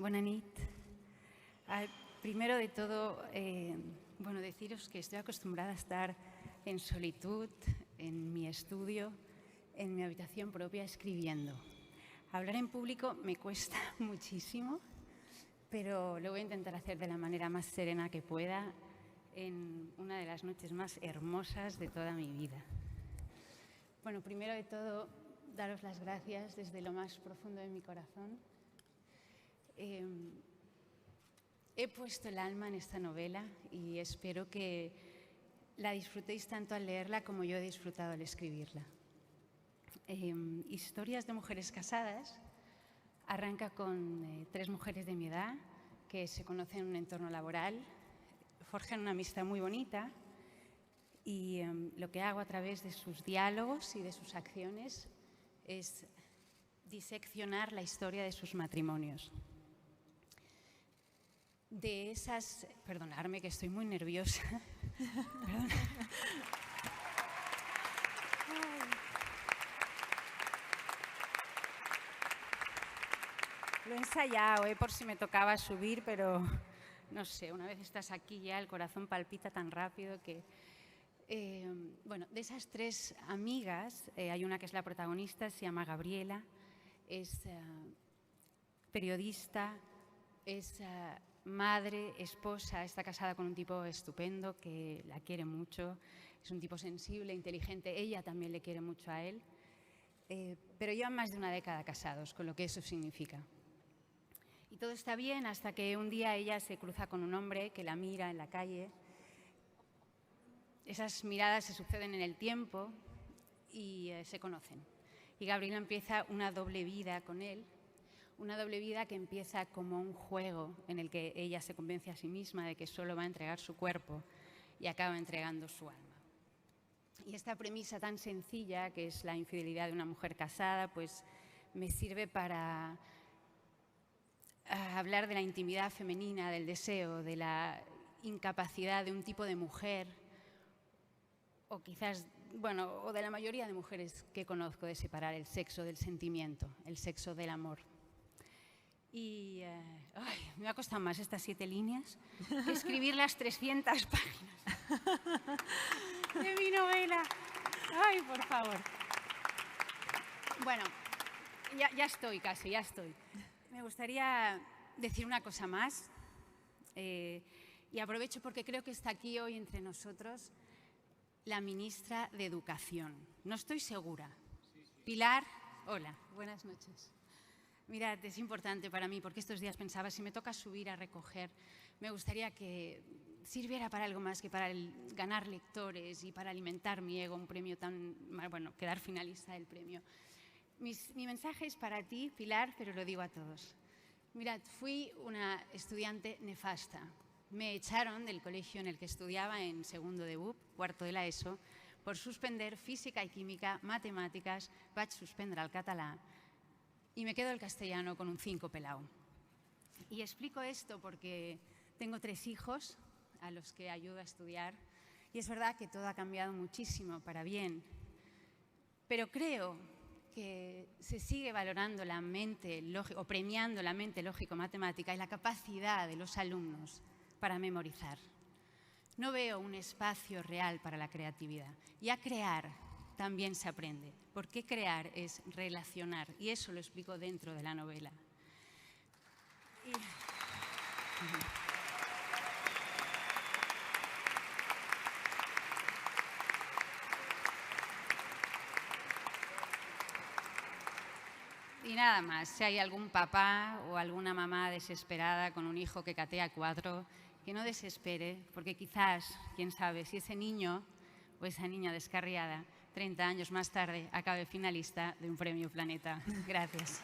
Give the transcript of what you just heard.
Bona nit. Primero de todo, deciros que estoy acostumbrada a estar en solitud, en mi estudio, en mi habitación propia, escribiendo. Hablar en público me cuesta muchísimo, pero lo voy a intentar hacer de la manera más serena que pueda en una de las noches más hermosas de toda mi vida. Bueno, primero de todo, daros las gracias desde lo más profundo de mi corazón. He puesto el alma en esta novela y espero que la disfrutéis tanto al leerla como yo he disfrutado al escribirla. Historias de mujeres casadas arranca con 3 mujeres de mi edad que se conocen en un entorno laboral, forjan una amistad muy bonita y lo que hago a través de sus diálogos y de sus acciones es diseccionar la historia de sus matrimonios. De esas, perdonadme que estoy muy nerviosa. Lo he ensayado, por si me tocaba subir, pero no sé, una vez estás aquí ya el corazón palpita tan rápido que... Bueno, de esas 3 amigas, hay una que es la protagonista, se llama Gabriela, es periodista, es madre, esposa, está casada con un tipo estupendo que la quiere mucho, es un tipo sensible, inteligente, ella también le quiere mucho a él, pero llevan más de una década casados, con lo que eso significa. Y todo está bien hasta que un día ella se cruza con un hombre que la mira en la calle. Esas miradas se suceden en el tiempo y se conocen. Y Gabriela empieza una doble vida con él, una doble vida que empieza como un juego en el que ella se convence a sí misma de que solo va a entregar su cuerpo y acaba entregando su alma. Y esta premisa tan sencilla, que es la infidelidad de una mujer casada, pues me sirve para hablar de la intimidad femenina, del deseo, de la incapacidad de un tipo de mujer, o quizás, bueno, o de la mayoría de mujeres que conozco, de separar el sexo del sentimiento, el sexo del amor. Y me ha costado más estas 7 líneas que escribir las 300 páginas de mi novela. ¡Ay, por favor! Bueno, ya estoy casi, ya estoy. Me gustaría decir una cosa más y aprovecho porque creo que está aquí hoy entre nosotros la ministra de Educación. No estoy segura. Pilar, hola, buenas noches. Mirad, es importante para mí porque estos días pensaba, si me toca subir a recoger, me gustaría que sirviera para algo más que para ganar lectores y para alimentar mi ego, un premio tan, bueno, quedar finalista del premio. Mi mensaje es para ti, Pilar, pero lo digo a todos. Mirad, fui una estudiante nefasta. Me echaron del colegio en el que estudiaba en segundo de BUP, cuarto de la ESO, por suspender física y química, matemáticas, vaig suspendre el català, y me quedo el castellano con un 5 pelao. Y explico esto porque tengo 3 hijos a los que ayudo a estudiar y es verdad que todo ha cambiado muchísimo para bien, pero creo que se sigue valorando la mente o premiando la mente lógico-matemática y la capacidad de los alumnos para memorizar. No veo un espacio real para la creatividad. Y a crear también se aprende, porque crear es relacionar, y eso lo explico dentro de la novela. Y nada más, si hay algún papá o alguna mamá desesperada con un hijo que catea 4, que no desespere, porque quizás, quién sabe, si ese niño o esa niña descarriada 30 años más tarde acabe finalista de un premio Planeta. Gracias.